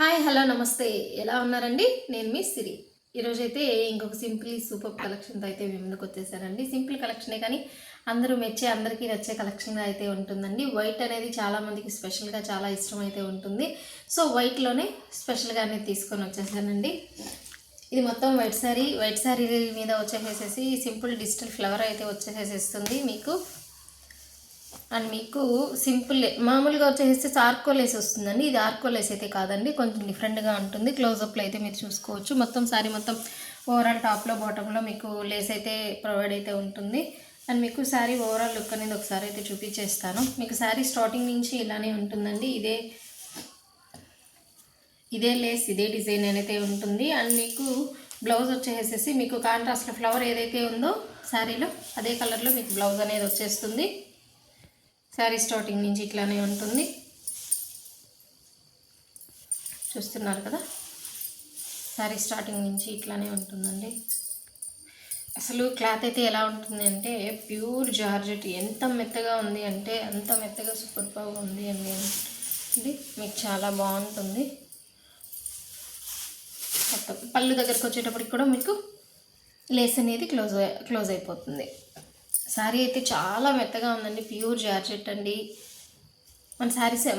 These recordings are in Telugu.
హాయ్ హలో నమస్తే, ఎలా ఉన్నారండి? నేను మీ సిరి. ఈరోజైతే ఇంకొక సింపుల్ సూపర్ కలెక్షన్తో అయితే మీ ముందుకు వచ్చేసానండి. సింపుల్ కలెక్షనే కానీ అందరూ మెచ్చే, అందరికీ నచ్చే కలెక్షన్గా అయితే ఉంటుందండి. వైట్ అనేది చాలామందికి స్పెషల్గా చాలా ఇష్టం అయితే ఉంటుంది. సో వైట్లోనే స్పెషల్గా అనేది తీసుకొని వచ్చేసానండి. ఇది మొత్తం వైట్ శారీ మీద వచ్చేసేసి సింపుల్ డిజిటల్ ఫ్లవర్ అయితే వచ్చేసేస్తుంది మీకు. అండ్ మీకు సింపుల్ మామూలుగా వచ్చేసి ఆర్కోలేస్ వస్తుందండి. ఇది ఆర్కోలేస్ అయితే కాదండి, కొంచెం డిఫరెంట్గా ఉంటుంది. క్లోజప్లో అయితే మీరు చూసుకోవచ్చు. మొత్తం శారీ మొత్తం ఓవరాల్ టాప్లో బాటంలో మీకు లేస్ అయితే ప్రొవైడ్ అయితే ఉంటుంది. అండ్ మీకు శారీ ఓవరాల్ లుక్ అనేది ఒకసారి అయితే చూపించేస్తాను. మీకు శారీ స్టార్టింగ్ నుంచి ఇలానే ఉంటుందండి. ఇదే లేస్, ఇదే డిజైన్ అయితే ఉంటుంది. అండ్ మీకు బ్లౌజ్ వచ్చేసేసి మీకు కాంట్రాస్ట్లో ఫ్లవర్ ఏదైతే ఉందో శారీలో అదే కలర్లో మీకు బ్లౌజ్ అనేది వచ్చేస్తుంది. శారీ స్టార్టింగ్ నుంచి ఇట్లానే ఉంటుంది, చూస్తున్నారు కదా. శారీ స్టార్టింగ్ నుంచి ఇట్లానే ఉంటుందండి. అసలు క్లాత్ అయితే ఎలా ఉంటుంది అంటే ప్యూర్ జార్జెట్. ఎంత మెత్తగా ఉంది అంటే అంత మెత్తగా సూపర్ బాగా ఉంది అండి. ఇది మీకు చాలా బాగుంటుంది. పళ్ళు దగ్గరకు వచ్చేటప్పటికి కూడా మీకు లేస్ అనేది క్లోజ్ అయిపోతుంది. శారీ అయితే చాలా మెత్తగా ఉందండి, ప్యూర్ జార్జెట్ అండి.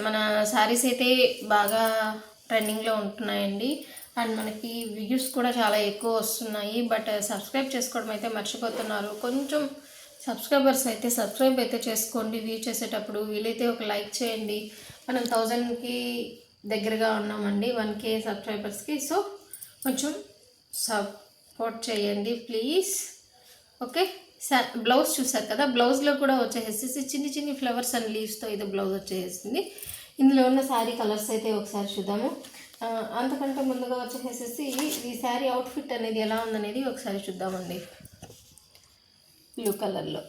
మన శారీస్ అయితే బాగా ట్రెండింగ్లో ఉంటున్నాయండి. అండ్ మనకి వ్యూస్ కూడా చాలా ఎక్కువ వస్తున్నాయి. బట్ సబ్స్క్రైబ్ చేసుకోవడం అయితే మర్చిపోతున్నారు. కొంచెం సబ్స్క్రైబర్స్ అయితే సబ్స్క్రైబ్ అయితే చేసుకోండి. వ్యూ చేసేటప్పుడు వీలైతే ఒక లైక్ చేయండి. మనం 1000కి దగ్గరగా ఉన్నామండి, 1K సబ్స్క్రైబర్స్కి. సో కొంచెం సపోర్ట్ చేయండి ప్లీజ్. ఓకే. బ్లౌజ్ చూసారు కదా, బ్లౌజ్లో కూడా వచ్చేసేసి చిన్ని ఫ్లవర్స్ అండ్ లీవ్స్తో ఇది బ్లౌజ్ వచ్చేసింది. ఇందులో ఉన్న శారీ కలర్స్ అయితే ఒకసారి చూద్దాము. అంతకంటే ముందుగా వచ్చేసేసి ఈ శారీ అవుట్ఫిట్ అనేది ఎలా ఉందనేది ఒకసారి చూద్దామండి. బ్లూ కలర్లో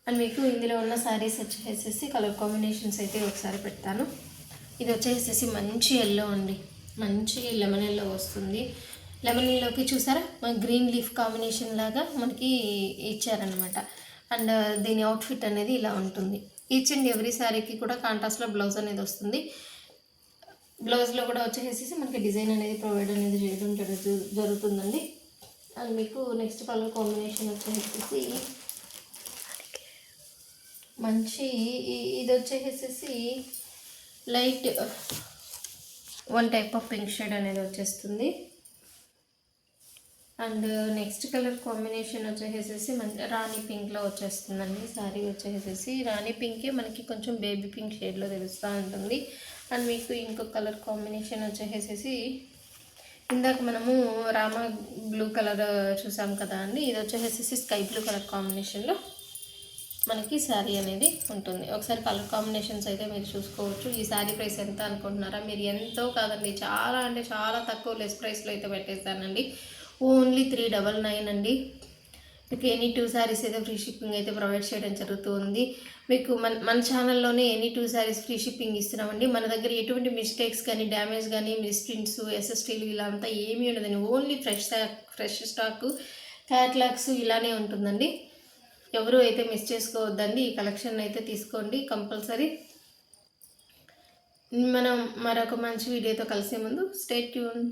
అండ్ మీకు ఇందులో ఉన్న శారీస్ వచ్చేసేసి కలర్ కాంబినేషన్స్ అయితే ఒకసారి పెడతాను. ఇది వచ్చేసేసి మంచి ఎల్లో అండి, మంచి లెమన్ ఎల్లో వస్తుంది. లెమన్ ఎల్లోకి చూసారా గ్రీన్ లీఫ్ కాంబినేషన్ లాగా మనకి ఇచ్చారనమాట. అండ్ దీని అవుట్ఫిట్ అనేది ఇలా ఉంటుంది. ఈచ్ అండ్ ఎవ్రీ శారీకి కూడా కాంట్రాస్ట్లో బ్లౌజ్ అనేది వస్తుంది. బ్లౌజ్లో కూడా వచ్చేసేసి మనకి డిజైన్ అనేది ప్రొవైడ్ అనేది చేయడం జరుగుతుందండి. అండ్ మీకు నెక్స్ట్ కలర్ కాంబినేషన్ వచ్చేసేసి మంచి ఇది వచ్చేసేసి light one type of pink shade అనేది వచ్చేస్తుంది. అండ్ నెక్స్ట్ కలర్ కాంబినేషన్ వచ్చేసేసి రాణి పింక్లో వచ్చేస్తుందండి. శారీ వచ్చేసేసి రాణి పింకే మనకి కొంచెం బేబీ పింక్ షేడ్లో తెలుస్తూ ఉంటుంది. అండ్ మీకు ఇంకొక కలర్ కాంబినేషన్ వచ్చేసేసి ఇందాక మనము రామ బ్లూ కలర్ చూసాం కదా అండి, ఇది వచ్చేసేసి స్కై బ్లూ కలర్ కాంబినేషన్లో మనకి శారీ అనేది ఉంటుంది. ఒకసారి కలర్ కాంబినేషన్స్ అయితే మీరు చూసుకోవచ్చు. ఈ శారీ ప్రైస్ ఎంత అనుకుంటున్నారా? మీరు ఎంతో కాదండి, చాలా అంటే చాలా తక్కువ లెస్ ప్రైస్లో అయితే పెట్టేస్తానండి. ఓన్లీ 399 అండి. మీకు ఎనీ 2 శారీస్ అయితే ఫ్రీ షిప్పింగ్ అయితే ప్రొవైడ్ చేయడం జరుగుతుంది. మీకు మన ఛానల్లోనే ఎనీ 2 శారీస్ ఫ్రీ షిప్పింగ్ ఇస్తున్నామండి. మన దగ్గర ఎటువంటి మిస్టేక్స్ కానీ డ్యామేజ్ కానీ మిస్ప్రింట్స్ ఎస్ఎస్టీలు ఇలా అంతా ఏమీ ఉండదండి. ఓన్లీ ఫ్రెష్ స్టాక్ క్యాట్లాగ్స్ ఇలానే ఉంటుందండి. ఎవరు అయితే మిస్ చేసుకోవద్దండి. ఈ కలెక్షన్ అయితే తీసుకోండి కంపల్సరీ. మనం మరొక మంచి వీడియోతో కలిసే ముందు స్టే ట్యూన్.